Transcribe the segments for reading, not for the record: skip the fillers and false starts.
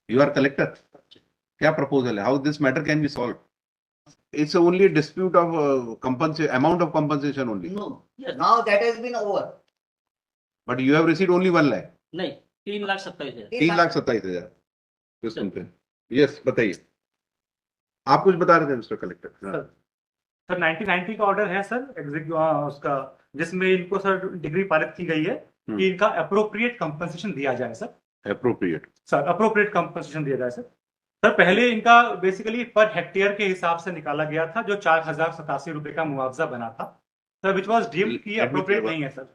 You are collector. क्या proposal है? How this matter can be solved? It's only a dispute of amount of compensation only. No, now that has been over. But you have received only 1 lakh. नहीं, 3,27,000। 3,27,000 किस सुन पे? Yes, बताइए। आप कुछ बता रहे थे मिस्टर कलेक्टर। सर 1990 का ऑर्डर है सर उसका, जिसमें इनको सर डिग्री पारित की गई है कि इनका अप्रोप्रिएट कंपनसेशन दिया जाए sir. Appropriate sir appropriate compensation दिया जाए सर पहले इनका बेसिकली पर हेक्टेयर के हिसाब से निकाला गया था, जो 4,087 रुपए का मुआवजा बना था सर, विच वॉज डीम्ड की अप्रोप्रिएट नहीं है sir.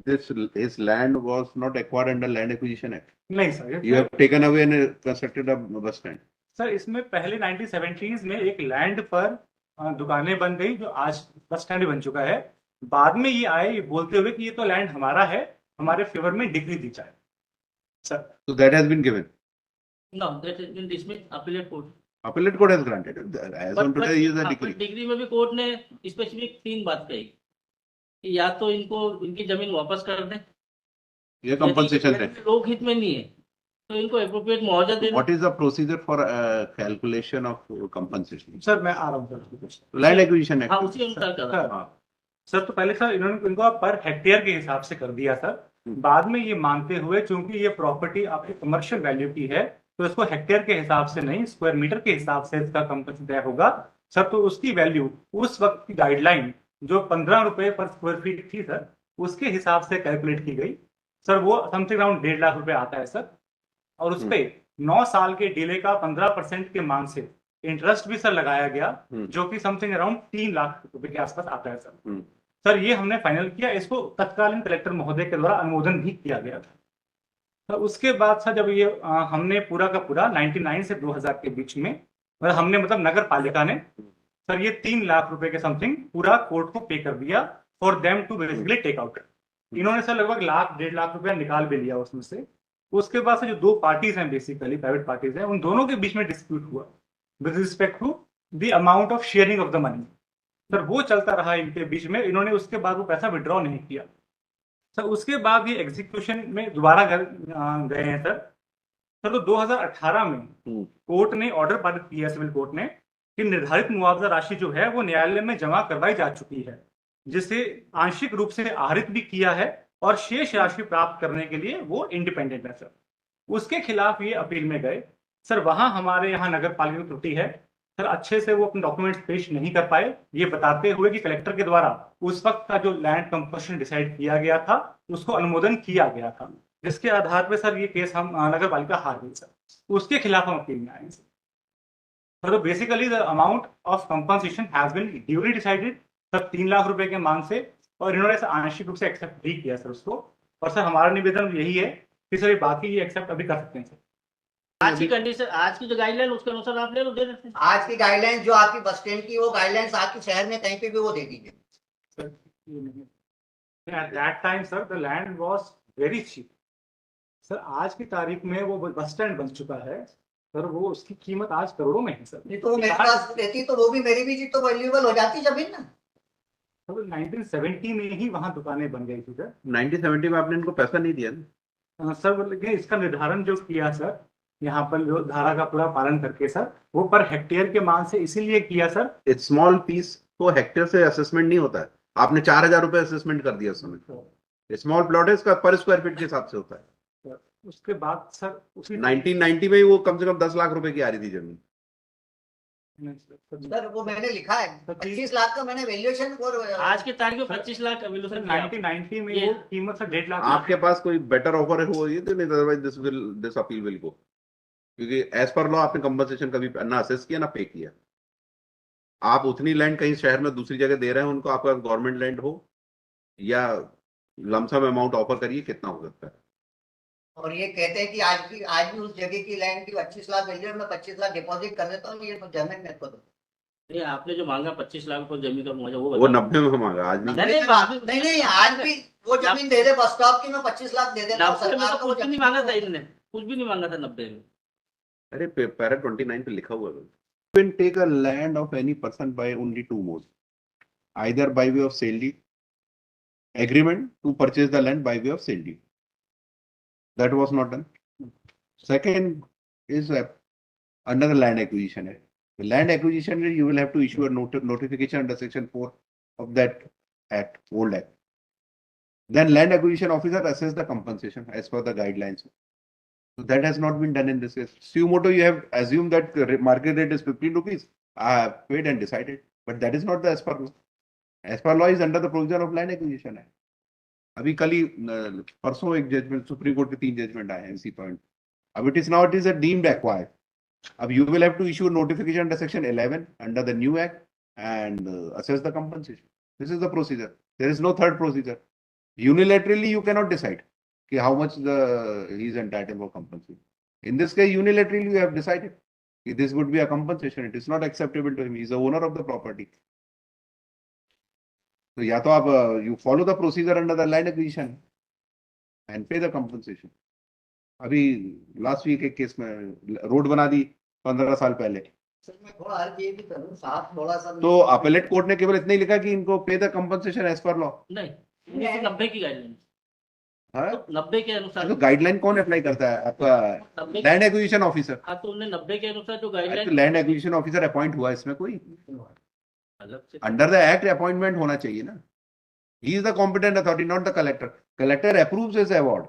This land was not acquired under Land Acquisition Act. नहीं sir, You have taken away and constructed a bus stand. Sir इसमें पहले 1970s में एक लैंड पर दुकानें बन गई, जो आज बस स्टैंड बन चुका है। बाद में ये आए ये बोलते हुए कि ये तो लैंड हमारा है, हमारे फेवर में डिग्री दी जाए sir. So that has been given. No, that has been dismissed, appellate court। Appellate court has granted. As on today, is a decree. Degree में भी कोर्ट ने स्पेसिफिक 3 बात कही कि या तो इनको इनकी जमीन वापस कर दें, ये कंपनसेशन है। लोक हित में नहीं है तो इनको एप्रोप्रिएट मुआवजा देना। What is the procedure for calculation of compensation? Sir मैं आ रहा हूँ सर। Land Acquisition Act. हाँ, उसी अनुसार कर रहा हूँ। सर तो पहले सर इन्होंने इनको पर हेक्टेयर के हिसाब से कर दिया सर। बाद में ये मानते हुए चूंकि ये प्रॉपर्टी आपकी कमर्शियल वैल्यू की है, तो इसको हेक्टेयर के हिसाब से नहीं स्क्वायर मीटर के हिसाब से इसका कंपनसेशन तय होगा सर। तो उसकी वैल्यू उस वक्त की गाइडलाइन जो 15 रुपए पर स्क्वायर फीट थी सर, उसके हिसाब से कैलकुलेट की गई सर। वो समथिंग अराउंड 1.5 लाख रुपए आता है सर। और उस पे 9 साल के डिले का 15% के मान से इंटरेस्ट भी सर लगाया गया, जो कि समथिंग अराउंड 3 लाख रुपए के आसपास आता है सर। सर ये हमने फाइनल किया, इसको तत्कालीन कलेक्टर महोदय के द्वारा अनुमोदन भी किया गया था। तो उसके बाद सर जब ये हमने पूरा का पूरा 99 से 2000 के बीच में हमने नगर पालिका ने सर ये 3 लाख रुपए के समथिंग पूरा कोर्ट को पे कर दिया for them to basically take out. इन्होंने सर लगभग 1.5 लाख रुपया निकाल भी लिया उसमें से। उसके बाद से जो 2 पार्टीज हैं बेसिकली प्राइवेट पार्टीज हैं, उन दोनों के बीच में डिस्प्यूट हुआ with respect to the amount of sharing of the money sir. वो चलता रहा इनके बीच में। इन्होंने उसके बाद वो पैसा विड्रॉ नहीं किया सर। उसके बाद ये एग्जीक्यूशन में दोबारा गए हैं सर। तो 2018 में कोर्ट ने ऑर्डर पारित किया सिविल कोर्ट ने कि निर्धारित मुआवजा राशि जो है वो न्यायालय में जमा करवाई जा चुकी है, जिसे आंशिक रूप से आहरित भी किया है और शेष राशि प्राप्त करने के लिए वो इंडिपेंडेंट है सर। उसके खिलाफ ये अपील में गए सर। वहां हमारे यहाँ नगर पालिका की त्रुटि है सर, अच्छे से वो अपने डॉक्यूमेंट्स पेश नहीं कर पाए, ये बताते हुए कि कलेक्टर के द्वारा उस वक्त का जो लैंड कंपनसेशन डिसाइड किया गया था उसको अनुमोदन किया गया था, जिसके आधार पे सर ये केस हम नगर पालिका हार गई सर। उसके खिलाफ हम अपील में आए सर। तो basically the amount of compensation has been duly decided sir 3 lakh रुपए के मान से, और इन्होंने आंशिक रूप से एक्सेप्ट भी किया सर उसको। और सर हमारा निवेदन यही है कि सर बाकी ये एक्सेप्ट अभी कर सकते हैं सर। आज की कंडीशन, आज की जो गाइडलाइन उसके अनुसार आप ले लो, दे देते हैं। आज की गाइडलाइन जो आपकी बस स्टैंड की वो गाइडलाइंस आपके शहर में कहीं पे भी वो दे दीजिए। At that time sir the land was very cheap sir. आज की तारीख में वो बस स्टैंड बन चुका है सर, वो उसकी कीमत आज करोड़ों में है सर। नहीं तो मेरे पास रहती तो वो भी मेरी भी तो वैल्यूएबल हो जाती जमीन ना। 1970 में ही वहां दुकानें बन गई थी सर। 1970 में आपने इनको पैसा नहीं दिया ना सर। लेकिन इसका निर्धारण जो किया सर यहाँ पर जो धारा का पूरा पालन करके सर, वो पर हेक्टेयर के मान से इसीलिए किया सर। स्मॉल पीस को हेक्टेयर से असेसमेंट नहीं होता है। आपने 4,000 रुपए असेसमेंट कर दिया उस समय। स्मॉल प्लॉट है, इसका पर स्क्वायर फीट के हिसाब से होता है। उसके बाद सर उसी 1990 में वो कम से कम 10 लाख रुपए की आ रही थी जमीन सर। वो मैंने लिखा है 25 लाख का मैंने वैल्यूएशन और आज के तारीख में 25 लाख सर 1990 में वो कीमत सर 1.5 लाख। आपके पास कोई बेटर ऑफर हो ये तो नहीं, otherwise this appeal will go, क्योंकि एज पर लॉ आपने कंपनसेशन कभी ना असेस किया ना पे किया। आप उतनी लैंड कहीं शहर में दूसरी जगह दे रहे हैं उनको, आपका गवर्नमेंट लैंड हो या लमसम अमाउंट ऑफर करिए, कितना हो सकता है। और ये कहते हैं कि आज भी उस जगह की लैंड की 25 लाख वैल्यू में 25 लाख डिपॉजिट कर देता हूँ, ये तो जमीन मेरे को दो। नहीं, आपने जो मांगा 25 लाख को जमीन का मुआवजा वो 90 में मांगा, आज नहीं। नहीं आज भी वो जमीन दे दे बस स्टॉप की, मैं 25 लाख दे देता हूँ सरकार को। कुछ भी नहीं मांगा था इन्होंने, कुछ भी नहीं मांगा था 90 में। अरे पैरा 29 पे लिखा हुआ है, you can take a land of any person by only 2 modes, either by way of sale deed, agreement to purchase the land by way of sale deed. That was not done. Second, is under the Land Acquisition Act. The Land Acquisition Act, you will have to issue a notification under Section 4 of that Act, old Act. Then Land Acquisition Officer assess the compensation as per the guidelines. So that has not been done in this case. Suo motu, you have assumed that the market rate is 15 rupees. I have paid and decided, but that is not the as per law. As per law is under the provision of Land Acquisition Act. अभी कल ही परसों एक judgement supreme court के 3 judgement आए हैं इसी point. अब it is a deemed acquired. अब you will have to issue notification under Section 11 under the new Act and assess the compensation. This is the procedure. There is no third procedure. Unilaterally you cannot decide how much he is entitled for compensation. In this case, unilaterally you have decided this would be a compensation. It is not acceptable to him. He is the owner of the property. So या तो आप you follow the procedure under the Land Acquisition and pay the compensation. अभी last week एक case में road बना दी 15 साल पहले. Sir मैं थोड़ा हर ये भी करूं साथ थोड़ा सा. तो अपीलेट कोर्ट ने केवल इतना ही लिखा कि इनको pay the compensation as per law. नहीं, 1990 की गाइडलाइन. हाँ, तो 90 के अनुसार तो गाइडलाइन कौन अप्लाई करता है? आपका 90 लैंड एक्विजिशन ऑफिसर. हाँ, तो उन्हें 90 के अनुसार जो तो guideline land acquisition officer appoint हुआ इसमें कोई अलग से अंडर द एक्ट अपॉइंटमेंट होना चाहिए ना. He is the competent authority, not the collector. Collector approves his award.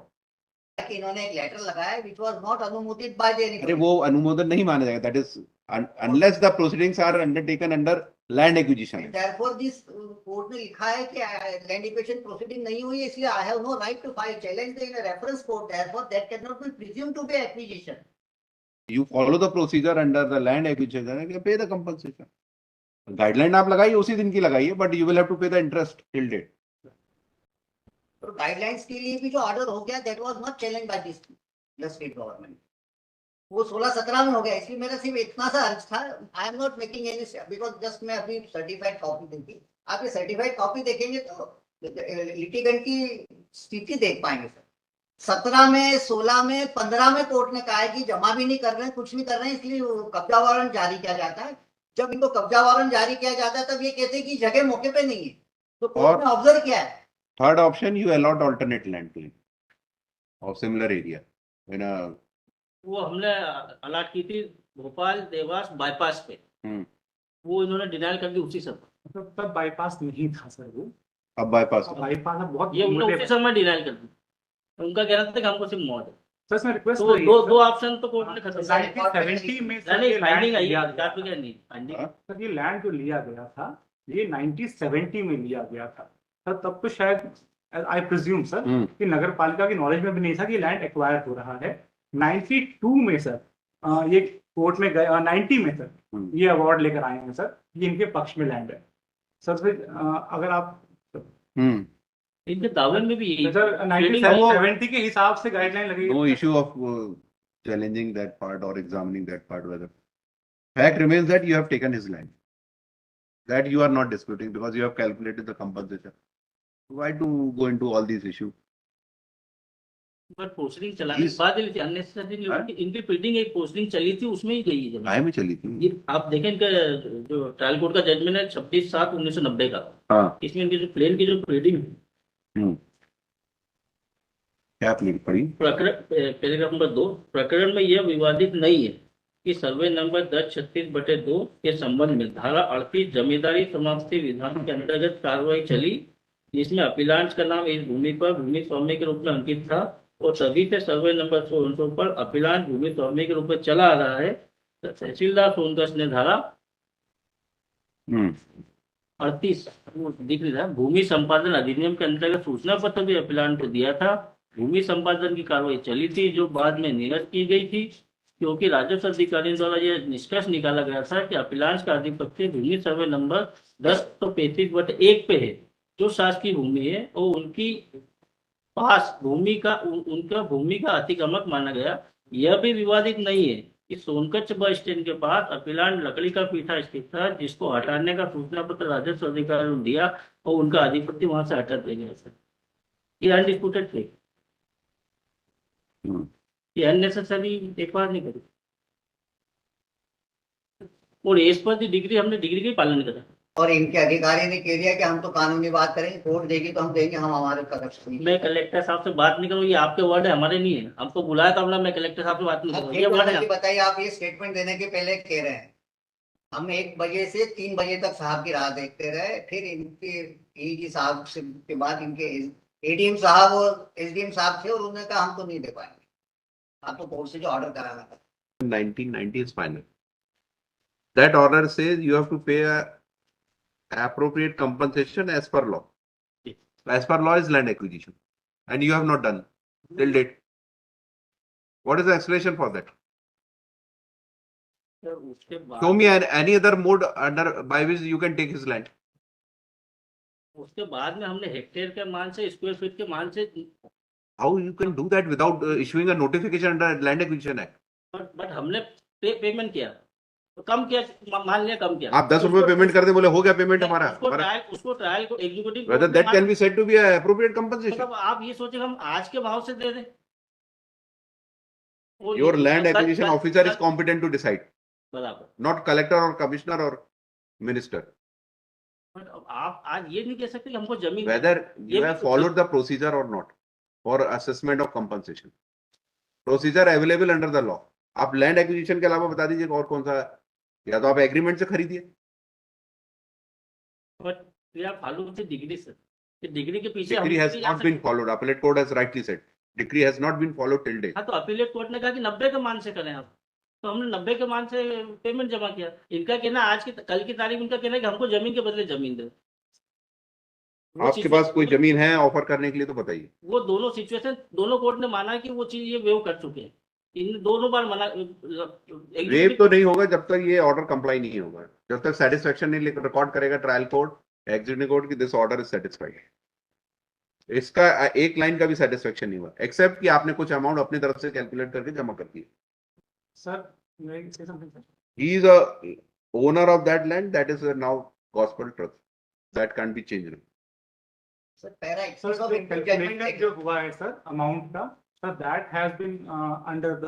कि इन्होंने एक लेटर लगाया which was not अनुमोदित by the अरे वो अनुमोदन नहीं माना जाएगा. That is unless the proceedings are undertaken under land acquisition. therefore this court ने लिखा है कि लैंड एक्विजिशन प्रोसीडिंग नहीं हुई है, इसलिए I have no right to file challenge in reference court. therefore that cannot be presumed to be acquisition. You follow the procedure under the land acquisition and you pay the compensation. Guideline आप लगाइए, उसी दिन की लगाइए, but you will have to pay the interest till date. तो guidelines के लिए भी जो ऑर्डर हो गया that was not challenge by this the state government. वो 16-17 में हो गया. इसलिए मेरा सिर्फ इतना सा अर्ज था. I am not making any because just मैं अभी सर्टिफाइड कॉपी देखी. आप ये सर्टिफाइड कॉपी देखेंगे तो लिटिगेंट की स्थिति देख पाएंगे सर. 17 में, 16 में, 15 में कोर्ट ने कहा है कि जमा भी नहीं कर रहे हैं, कुछ नहीं कर रहे हैं, इसलिए कब्जा वारंट जारी किया जाता है. जब इनको कब्जा वारंट जारी किया जाता है तब ये कहते हैं कि जगह मौके पे नहीं है. तो कोर्ट ने ऑब्जर्व किया है. Third option, you allot alternate land to him of similar area. वो हमने अलॉट की थी भोपाल देवास बाईपास पे. वो इन्होंने डिनाइल कर दी उसी समय. मतलब तब बाईपास नहीं था सर वो. अब बाईपास बाईपास अब बहुत ये उन्होंने उसी समय डिनाइल कर दी. उनका कहना था कि हमको सिर्फ मौत है. सर इसमें रिक्वेस्ट तो दो ऑप्शन तो कोर्ट ने खत्म कर दिया. 1970 में सर नहीं, ये फाइंडिंग आई लिया है, गया तो क्या नहीं फाइंडिंग. सर ये लैंड जो लिया गया था ये 1970 में लिया गया था सर. तब तो शायद आई प्रिज्यूम सर कि नगर पालिका की नॉलेज में भी नहीं था कि लैंड एक्वायर हो रहा है. 92 में सर ये कोर्ट में गए. 90 में सर ये अवार्ड लेकर आए हैं सर. ये इनके पक्ष में लैंड है सर. फिर अगर आप इनके दावे में भी यही सर 1970 के हिसाब से गाइडलाइन लगी. no issue of challenging that part or examining that part. Whether fact remains that you have taken his land, that you are not disputing because you have calculated the compensation. Why to go into all these issues? पर posting चलाने के बाद ही unnecessary इनकी प्रीडिंग एक posting चली थी उसमें ही गई है. काय में चली थी ये आप देखें इनका जो ट्रायल कोर्ट का जजमेंट है 26/7/1990 का. हाँ. इसमें इनकी जो प्लेन की जो प्रीडिंग क्या प्लीड पड़ी? पैराग्राफ नंबर 2, प्रकरण में यह विवादित नहीं है कि सर्वे नंबर 1036/2 के संबंध में धारा 38 जमींदारी समाप्ति विधान के अंतर्गत कार्रवाई चली, जिसमें अपीलांश का नाम इस भूमि पर भूमि स्वामी के रूप में अंकित था और तभी से सर्वे नंबर 16 पर अपीलांश भूमि स्वामी के रूप में चला आ रहा है. तहसीलदार सोनकस ने धारा 38 दिख रहा है भूमि संपादन अधिनियम के अंतर्गत सूचना पत्र भी अपीलांश को दिया था. भूमि संपादन की कार्रवाई चली थी जो बाद में निरस्त की गई थी क्योंकि राजस्व अधिकारियों द्वारा यह निष्कर्ष निकाला गया था कि अपीलांश का आधिपत्य भूमि सर्वे नंबर 1035/1 पे है जो शासकीय भूमि है और उनकी पास उनका भूमि का अतिक्रमक माना गया. यह भी विवादित नहीं है कि सोनकच्छ बस स्टैंड के पास अपीलांश लकड़ी का पीठा स्थित था जिसको हटाने का सूचना पत्र राजस्व अधिकारियों ने दिया और उनका आधिपत्य वहां से हटा दिया गया था. ये अनडिस्प्यूटेड थे. ये अननेसेसरी एक बार नहीं करी और एज पर दी डिग्री हमने डिग्री का पालन करा. और इनके अधिकारी ने कह दिया कि हम तो कानूनी बात करेंगे, कोर्ट देगी तो हम देंगे, हम हमारे तरफ से नहीं। मैं कलेक्टर साहब से बात नहीं करूँ, ये आपके वर्ड है, हमारे नहीं है। हमको बुलाया था, बोला मैं कलेक्टर साहब से बात नहीं अब करूँ, फिर ये वर्ड है। मुझे बताइए, आप ये स्टेटमेंट देने के पहले कह रहे हैं हम 1 बजे से 3 बजे तक साहब की राह देखते रहे, फिर इनके एडी साहब से के बाद इनके एडीएम साहब और एसडीएम साहब थे और उन्होंने कहा हम तो नहीं दे पाएंगे, आपको कोर्ट से जो ऑर्डर कराना था। 1990 is final. That order says you have to pay a appropriate compensation as per law. As per law is land acquisition, and you have not done till date. What is the explanation for that? Sir उसके Show me बाद any other mode under by which you can take his land. उसके बाद में हमने hectare के मान से, square feet के मान से, How you can do that without issuing a notification under Land Acquisition Act? But हमने पेमेंट किया, तो कम किया, मान लिया कम किया। आप 10 रुपए पेमेंट कर दे, बोले हो गया पेमेंट हमारा। उसको ट्रायल को executive, Whether that can be said to be a appropriate compensation? मतलब आप ये सोचे हम आज के भाव से दे दें? Your land acquisition officer is competent to decide, बराबर। not collector or commissioner or minister. But आप आज ये नहीं कह सकते कि हमको जमीन, Whether you ये have भी- followed the procedure or not for assessment of compensation. Procedure available under the law. आप land acquisition के अलावा बता दीजिए और कौन सा, या तो आप एग्रीमेंट से खरीदिए। बट या फॉलो से डिग्री से, डिग्री के पीछे Decree हम has नहीं जा not been सकते। followed. Appellate court has rightly said. Decree has not been followed till date. हाँ, तो अपीलेट कोर्ट ने कहा कि 90 के मान से करें आप, तो हमने 90 के मान से पेमेंट जमा किया। इनका कहना आज की कल की तारीख, इनका कहना है कि हमको जमीन के बदले जमीन दे। वो आपके चीज़- पास कोई जमीन है ऑफर करने के लिए तो बताइए। वो दोनों सिचुएशन, दोनों कोर्ट ने माना कि वो चीज ये वेव कर चुके हैं, इन दोनों बार मना। वेव तो नहीं होगा जब तक ये ऑर्डर कंप्लाई नहीं होगा, जब तक सेटिस्फेक्शन नहीं रिकॉर्ड करेगा ट्रायल कोर्ट, एग्जीक्यूटिव कोर्ट की दिस ऑर्डर इज सेटिस्फाइड। इसका एक लाइन का भी सेटिस्फेक्शन नहीं हुआ, एक्सेप्ट कि आपने कुछ अमाउंट अपनी तरफ से कैलकुलेट करके जमा कर दिए। Sir may I say something, sir? He is a owner of that land, that is now gospel trust, that can be changed. Sir para sir 21 of जो income कैलकुलेशन judgment जो हुआ है सर अमाउंट का, sir that has been under the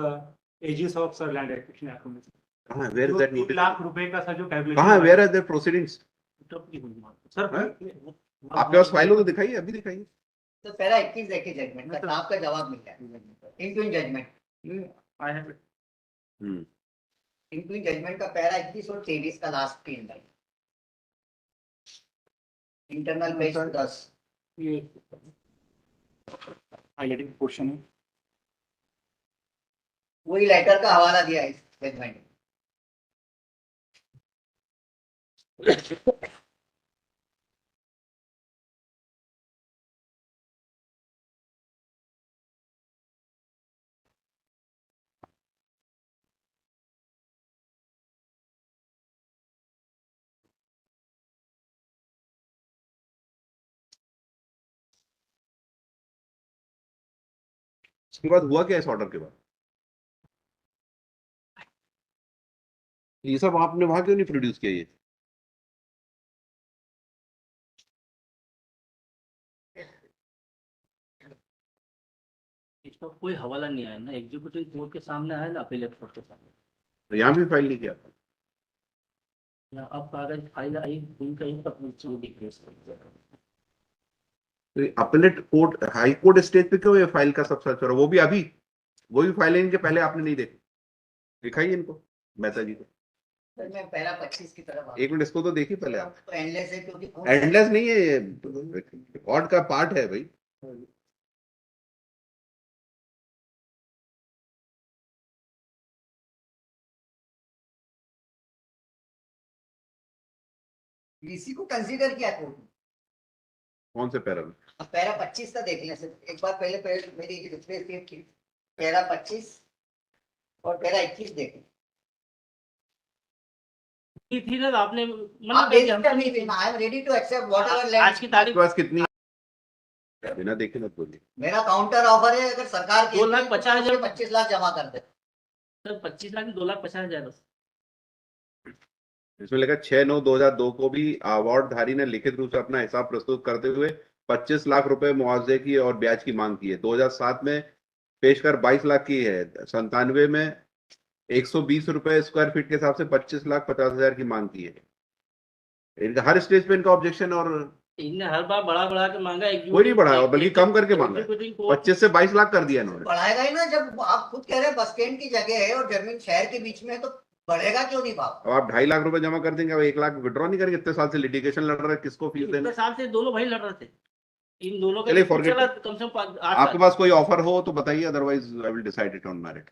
aegis of sir land acquisition act. कहां, where is that 3 notice? Lakh रुपए का sir जो calculation, कहां, where are the proceedings? Sir आपके पास फाइल हो तो दिखाइए, अभी दिखाइए। तो पैरा 21 देखिए जजमेंट का, आपका जवाब मिल गया। इनक्विन जजमेंट, आई हैव इनक्विन जजमेंट का पैरा 21 और 23 का लास्ट 3 लाइन, इंटरनल पेज 10। ये हाईलाइटिंग पोर्शन है। वही लेटर का हवाला दिया है इस जजमेंट में। इसके बाद हुआ क्या इस ऑर्डर के बाद? ये सब आपने वहां क्यों नहीं प्रोड्यूस किया ये? इसका कोई हवाला नहीं आया ना, एग्जीक्यूटिव कोर्ट के सामने आया ना अपीलेट कोर्ट के सामने। तो यहाँ भी फाइल नहीं किया। या अब कागज फाइल आई, उनका ही तक दिख रही है। तो appellate court, high court stage पे क्यों ये फाइल का सब सर्च हो रहा है? वो भी अभी, वो भी फाइल इनके पहले आपने नहीं देखी, दिखाई इनको मेहता जी को। सर मैं पैरा 25 की तरफ एक मिनट, इसको तो देखिए पहले आप। तो एंडलेस है क्योंकि एंडलेस नहीं है ये, रिकॉर्ड का पार्ट है भाई। डीसी को कंसीडर किया कोर्ट ने। कौन से पैरा में? अब पैरा 25 का देख लें सर, एक बार पहले मेरी रिप्लेस की पैरा 25 और पैरा 21 देखें। थी ना, तो आपने आप मना कर देख दिया। सकते हैं, I am ready to accept whatever आज की तारीख आपके पास कितनी, बिना देखे मत बोलिए। मेरा काउंटर ऑफर है, अगर सरकार 2,50,000 25 लाख जमा कर दे। सर 25 लाख 2,50,000 बस। इसमें लिखा 6/9/2002 को भी अवार्डधारी ने लिखित रूप से अपना हिसाब प्रस्तुत करते हुए 25 लाख रुपए मुआवजे की और ब्याज की मांग की है। 2007 में पेश कर 22 लाख की है। 97 में 120 रुपए स्क्वायर फीट के हिसाब से 25,50,000 की मांग की है। इनका हर स्टेज पे इनका ऑब्जेक्शन, और इनने हर बार बड़ा के मांगा। कोई नहीं बढ़ाया, बल्कि कम करके मांगा। एग्जीक्यूटिव कोर्ट 25 से 22 लाख कर दिया इन्होंने। बढ़ाएगा ही ना, जब आप खुद कह रहे हैं बस स्टैंड की जगह है और जमीन शहर के बीच में है, तो बढ़ेगा क्यों नहीं भाव? अब आप 2.5 लाख रुपए जमा कर देंगे, अब 1 लाख विड्रॉ नहीं करेंगे? इतने साल से लिटिगेशन लड़ रहे हैं, किसको फीस इतने देना? साल से दोनों भाई लड़ रहे थे, इन दोनों का चलिए, dispute forget चला it. कम से कम 8 आपके साल। पास कोई ऑफर हो तो बताइए, otherwise I will decide it on merit.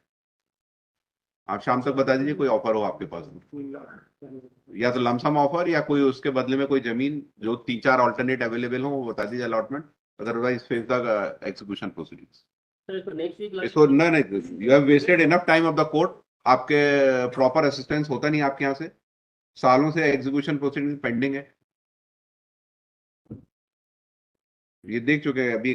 आप शाम तक बता दीजिए कोई ऑफर हो आपके पास, या तो लमसम ऑफर, या कोई उसके बदले में कोई जमीन जो 3-4 ऑल्टरनेट अवेलेबल हो, वो बता दीजिए allotment. Otherwise face the execution proceedings. तो इसको नेक्स्ट वीक इसको नहीं, you have wasted enough time of the court. आपके प्रॉपर असिस्टेंस होता नहीं आपके यहाँ से, सालों से एग्जीक्यूशन प्रोसीडिंग पेंडिंग है। ये देख चुके हैं, अभी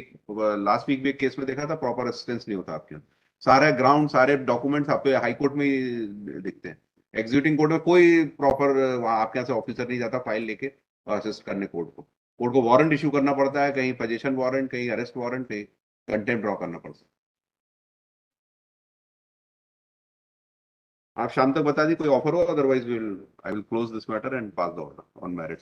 लास्ट वीक भी एक केस में देखा था, प्रॉपर असिस्टेंस नहीं होता आपके यहाँ। सारे ग्राउंड, सारे डॉक्यूमेंट्स आपके हाई कोर्ट में ही दिखते हैं। एग्जीक्यूटिंग कोर्ट में कोई प्रॉपर वहां आपके यहाँ से ऑफिसर नहीं जाता फाइल लेके असिस्ट करने कोर्ट को। कोर्ट को वारंट इशू करना पड़ता है, कहीं पोजीशन वारंट, कहीं अरेस्ट वारंट, कहीं कंटेम्प्ट ड्रॉ करना पड़ता है। आप शाम तक बता दी कोई ऑफर हो, otherwise I will close this matter and pass the order on merit.